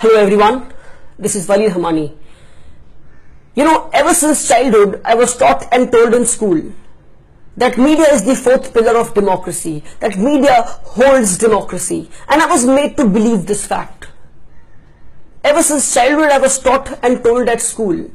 Hello everyone, this is Wali Rahmani. Ever since childhood, I was taught and told in school that media is the fourth pillar of democracy, that media holds democracy, and I was made to believe this fact. Ever since childhood, I was taught and told at school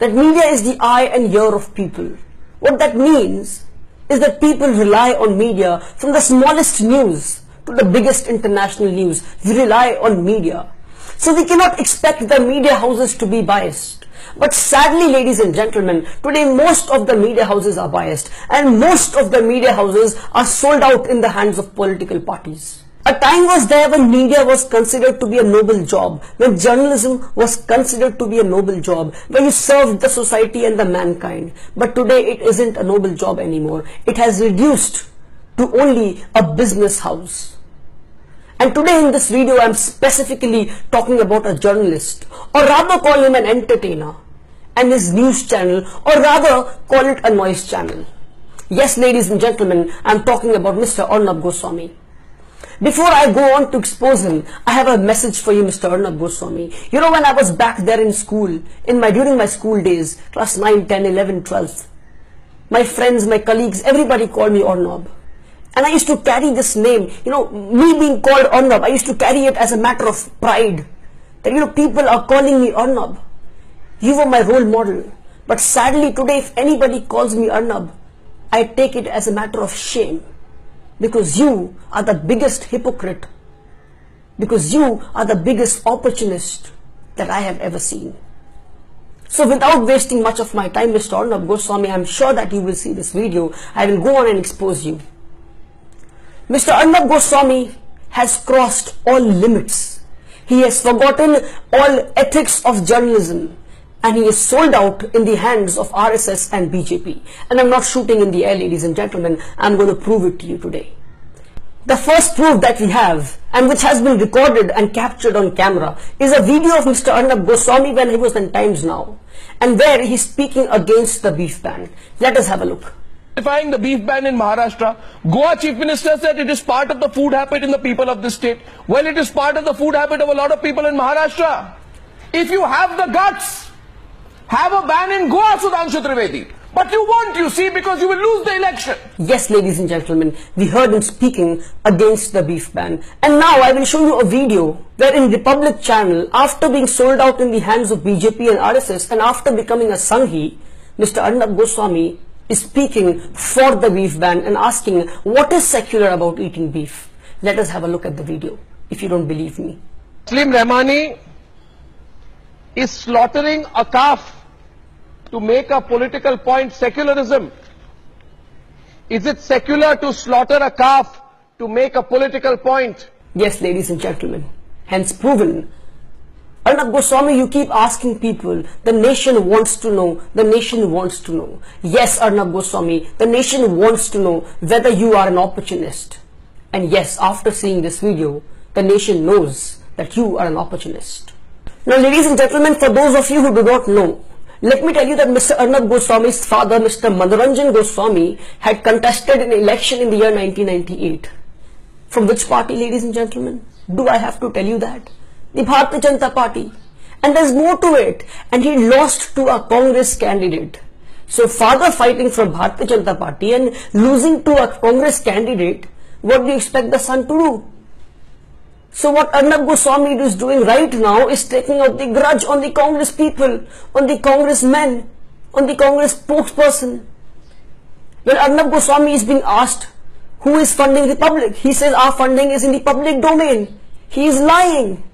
that media is the eye and ear of people. What that means is that people rely on media from the smallest news to the biggest international news. We rely on media. So we cannot expect the media houses to be biased. But sadly, ladies and gentlemen, today most of the media houses are biased, and most of the media houses are sold out in the hands of political parties. A time was there when media was considered to be a noble job, when journalism was considered to be a noble job, where you served the society and the mankind. But today it isn't a noble job anymore. It has reduced to only a business house. And today in this video, I am specifically talking about a journalist, or rather call him an entertainer, and his news channel, or rather call it a noise channel. Yes, ladies and gentlemen, I am talking about Mr. Arnab Goswami. Before I go on to expose him, I have a message for you, Mr. Arnab Goswami. When I was back there in school, during my school days, class 9, 10, 11, 12, my friends, my colleagues, everybody called me Arnab. And I used to carry this name, me being called Arnab, I used to carry it as a matter of pride. That, people are calling me Arnab. You were my role model. But sadly today, if anybody calls me Arnab, I take it as a matter of shame. Because you are the biggest hypocrite. Because you are the biggest opportunist that I have ever seen. So without wasting much of my time, Mr. Arnab Goswami, I am sure that you will see this video. I will go on and expose you. Mr. Arnab Goswami has crossed all limits. He has forgotten all ethics of journalism, and he is sold out in the hands of RSS and BJP. And I'm not shooting in the air, ladies and gentlemen. I'm going to prove it to you today. The first proof that we have, and which has been recorded and captured on camera, is a video of Mr. Arnab Goswami when he was in Times Now, and where he's speaking against the beef ban. Let us have a look. The beef ban in Maharashtra. Goa Chief Minister said it is part of the food habit in the people of this state. Well, it is part of the food habit of a lot of people in Maharashtra. If you have the guts, have a ban in Goa, Sudhanshu Trivedi. But you won't, you see, because you will lose the election. Yes, ladies and gentlemen, we heard him speaking against the beef ban. And now I will show you a video where in Republic channel, after being sold out in the hands of BJP and RSS, and after becoming a Sanghi, Mr. Arnab Goswami is speaking for the beef ban and asking what is secular about eating beef. Let us have a look at the video, if you don't believe me. Muslim rahmani is slaughtering a calf to make a political point. Secularism. Is it secular to slaughter a calf to make a political point? Yes, ladies and gentlemen, hence proven. Arnab Goswami, you keep asking people, the nation wants to know, the nation wants to know. Yes, Arnab Goswami, the nation wants to know whether you are an opportunist. And yes, after seeing this video, the nation knows that you are an opportunist. Now, ladies and gentlemen, for those of you who do not know, let me tell you that Mr. Arnab Goswami's father, Mr. Manoranjan Goswami, had contested an election in the year 1998. From which party, ladies and gentlemen? Do I have to tell you that? The Bharatiya Janata Party. And there's more to it. And he lost to a Congress candidate. So father fighting from Bharatiya Janata Party and losing to a Congress candidate, what do you expect the son to do? So what Arnab Goswami is doing right now is taking out the grudge on the Congress people, on the Congress men, on the Congress spokesperson. When Arnab Goswami is being asked who is funding Republic, he says our funding is in the public domain. He is lying.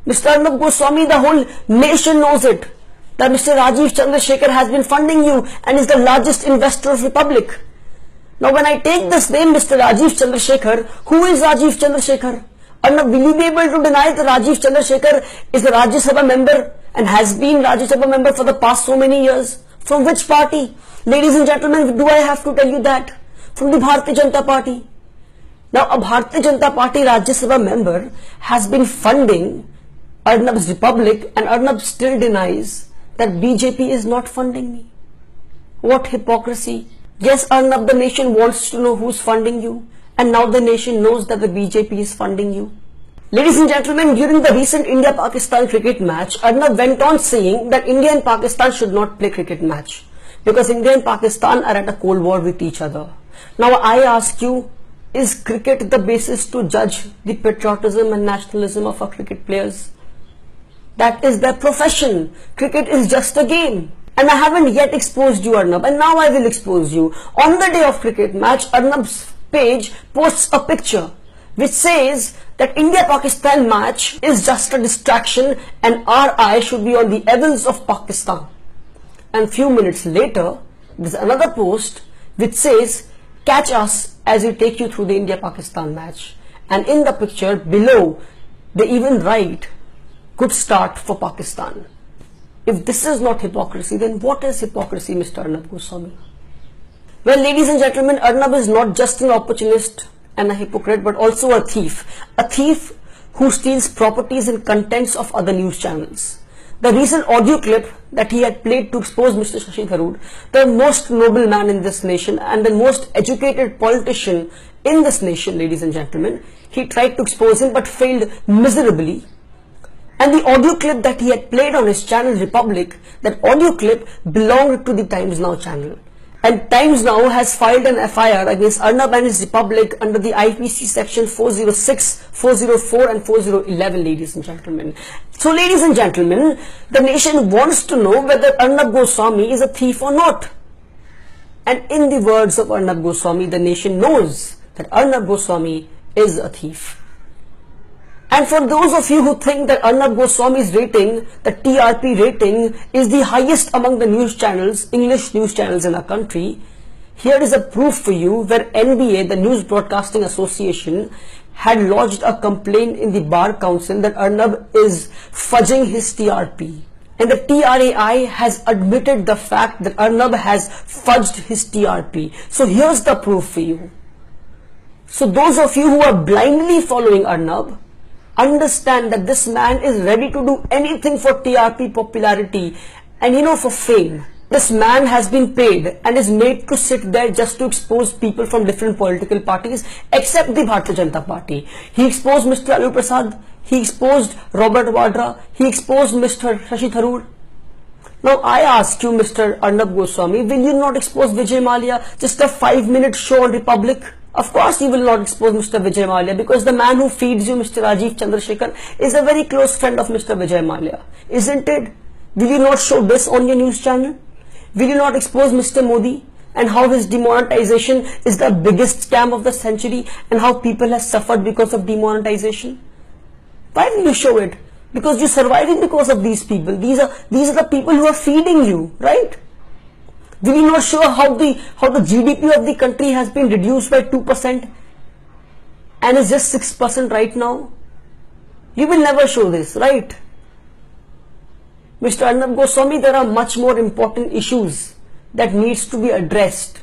Mr. Arnab Goswami, the whole nation knows it, that Mr. Rajiv Chandrasekhar has been funding you and is the largest investor of Republic. Now when I take this name, Mr. Rajiv Chandrasekhar, who is Rajiv Chandrasekhar? Arnab, will you be able to deny that Rajiv Chandrasekhar is the Rajya Sabha member and has been Rajya Sabha member for the past so many years? From which party? Ladies and gentlemen, do I have to tell you that? From the Bharatiya Janata Party. Now a Bharatiya Janata Party Rajya Sabha member has been funding Arnab's Republic, and Arnab still denies that BJP is not funding me. What hypocrisy. Yes, Arnab, the nation wants to know who's funding you, and now the nation knows that the BJP is funding you. Ladies and gentlemen, during the recent India-Pakistan cricket match, Arnab went on saying that India and Pakistan should not play cricket match because India and Pakistan are at a cold war with each other. Now I ask you, is cricket the basis to judge the patriotism and nationalism of our cricket players? That is their profession. Cricket is just a game. And I haven't yet exposed you, Arnab, and now I will expose you. On the day of cricket match, Arnab's page posts a picture which says that India-Pakistan match is just a distraction and our eye should be on the evils of Pakistan. And few minutes later, there's another post which says, catch us as we take you through the India-Pakistan match. And in the picture below, they even write, good start for Pakistan. If this is not hypocrisy, then what is hypocrisy, Mr. Arnab Goswami? Well, ladies and gentlemen, Arnab is not just an opportunist and a hypocrite, but also a thief who steals properties and contents of other news channels. The recent audio clip that he had played to expose Mr. Shashi Tharoor, the most noble man in this nation and the most educated politician in this nation, ladies and gentlemen, he tried to expose him but failed miserably. And the audio clip that he had played on his channel Republic, that audio clip belonged to the Times Now channel. And Times Now has filed an FIR against Arnab and his Republic under the IPC section 406, 404 and 4011, ladies and gentlemen. So ladies and gentlemen, the nation wants to know whether Arnab Goswami is a thief or not. And in the words of Arnab Goswami, the nation knows that Arnab Goswami is a thief. And for those of you who think that Arnab Goswami's rating, the TRP rating, is the highest among the news channels, English news channels in our country, here is a proof for you where NBA, the News Broadcasting Association, had lodged a complaint in the Bar Council that Arnab is fudging his TRP. And the TRAI has admitted the fact that Arnab has fudged his TRP. So here's the proof for you. So those of you who are blindly following Arnab, understand that this man is ready to do anything for TRP popularity and for fame. This man has been paid and is made to sit there just to expose people from different political parties except the Bharatiya Janata Party. He exposed Mr. Lalu Prasad, he exposed Robert Vadra, he exposed Mr. Shashi Tharoor. Now I ask you, Mr. Arnab Goswami, will you not expose Vijay Mallya, just a 5-minute show on Republic? Of course you will not expose Mr. Vijay Mallya because the man who feeds you, Mr. Rajiv Chandrasekhar, is a very close friend of Mr. Vijay Mallya, isn't it? Will you not show this on your news channel? Will you not expose Mr. Modi and how his demonetization is the biggest scam of the century and how people have suffered because of demonetization? Why will you show it? Because you're surviving because of these people. These are the people who are feeding you, right? Will you not show how the GDP of the country has been reduced by 2% and is just 6% right now? You will never show this, right? Mr. Arnab Goswami, there are much more important issues that needs to be addressed.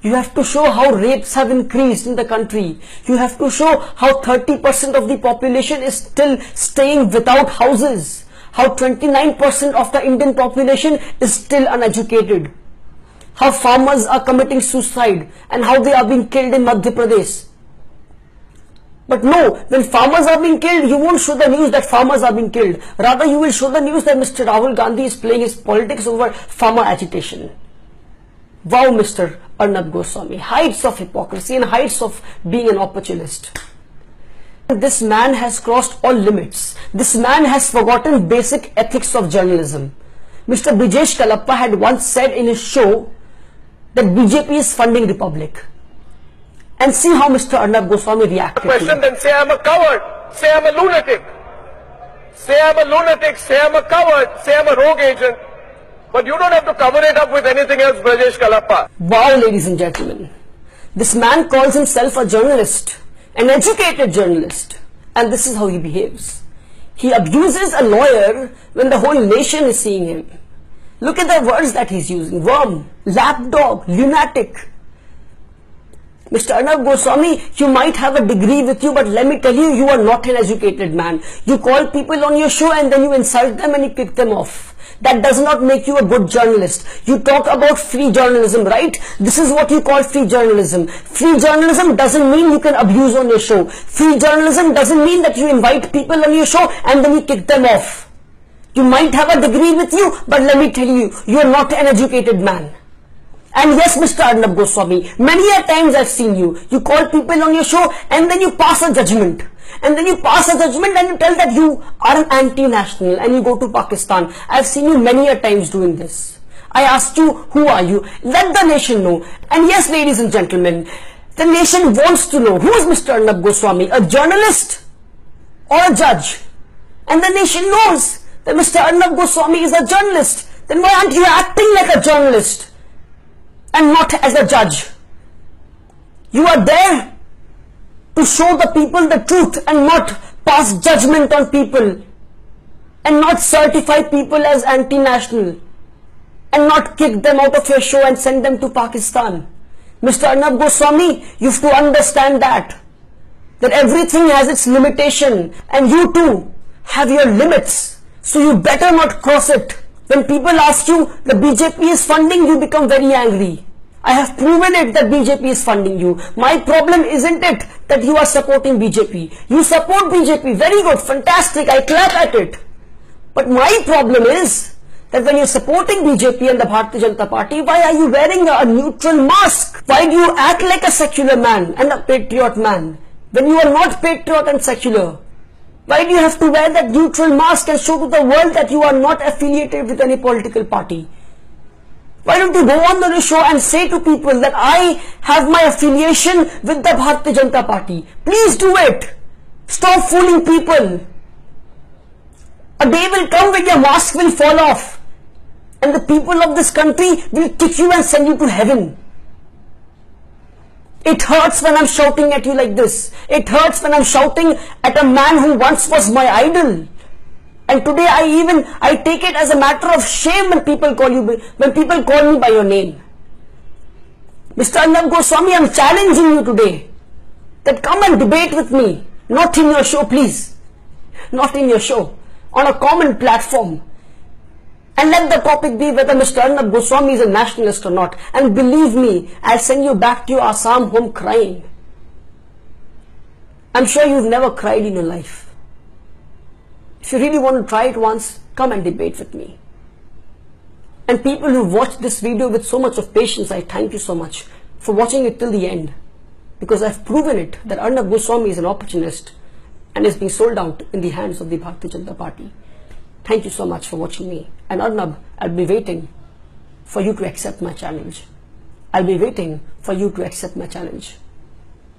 You have to show how rapes have increased in the country. You have to show how 30% of the population is still staying without houses. How 29% of the Indian population is still uneducated. How farmers are committing suicide and how they are being killed in Madhya Pradesh. But no, when farmers are being killed, you won't show the news that farmers are being killed. Rather, you will show the news that Mr. Rahul Gandhi is playing his politics over farmer agitation. Wow, Mr. Arnab Goswami, heights of hypocrisy and heights of being an opportunist. This man has crossed all limits. This man has forgotten basic ethics of journalism. Mr. Brijesh Kalappa had once said in his show that BJP is funding Republic. And see how Mr. Arnab Goswami reacted question, to it. then say I'm a coward, say I'm a lunatic, say I'm a lunatic, say I'm a coward, say I'm a rogue agent. But you don't have to cover it up with anything else, Brijesh Kalappa. Wow, ladies and gentlemen. This man calls himself a journalist, an educated journalist. And this is how he behaves. He abuses a lawyer when the whole nation is seeing him. Look at the words that he's using. Worm, lapdog, lunatic. Mr. Arnab Goswami, you might have a degree with you, but let me tell you, you are not an educated man. You call people on your show and then you insult them and you kick them off. That does not make you a good journalist. You talk about free journalism, right? This is what you call free journalism. Free journalism doesn't mean you can abuse on your show. Free journalism doesn't mean that you invite people on your show and then you kick them off. You might have a degree with you, but let me tell you, you are not an educated man. And yes, Mr. Arnab Goswami, many a times I've seen you. You call people on your show and then you pass a judgment. And then you pass a judgment and you tell that you are an anti-national and you go to Pakistan. I've seen you many a times doing this. I asked you, who are you? Let the nation know. And yes, ladies and gentlemen, the nation wants to know, who is Mr. Arnab Goswami, a journalist or a judge? And the nation knows that Mr. Arnab Goswami is a journalist. Then why aren't you acting like a journalist and not as a judge? You are there to show the people the truth and not pass judgment on people and not certify people as anti-national and not kick them out of your show and send them to Pakistan. Mr. Arnab Goswami, you have to understand that everything has its limitation and you too have your limits. So you better not cross it. When people ask you the BJP is funding, you become very angry. I have proven it that BJP is funding you. My problem isn't it that you are supporting BJP. You support BJP, very good, fantastic, I clap at it. But my problem is that when you're supporting BJP and the Bharatiya Janata Party, why are you wearing a neutral mask? Why do you act like a secular man and a patriot man when you are not patriot and secular? Why do you have to wear that neutral mask and show to the world that you are not affiliated with any political party? Why don't you go on the show and say to people that I have my affiliation with the Bharatiya Janata Party? Please do it. Stop fooling people. A day will come when your mask will fall off and the people of this country will kick you and send you to heaven. It hurts when I'm shouting at you like this. It hurts when I'm shouting at a man who once was my idol. And today I take it as a matter of shame when people call me by your name. Mr. Arnab Goswami, I'm challenging you today that come and debate with me. Not in your show, please. Not in your show. On a common platform. And let the topic be whether Mr. Arnab Goswami is a nationalist or not. And believe me, I'll send you back to your Assam home crying. I'm sure you've never cried in your life. If you really want to try it once, come and debate with me. And people who watched this video with so much of patience, I thank you so much for watching it till the end. Because I've proven it that Arnab Goswami is an opportunist and is being sold out in the hands of the Bharatiya Janata Party. Thank you so much for watching me. And Arnab, I'll be waiting for you to accept my challenge. I'll be waiting for you to accept my challenge.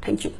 Thank you.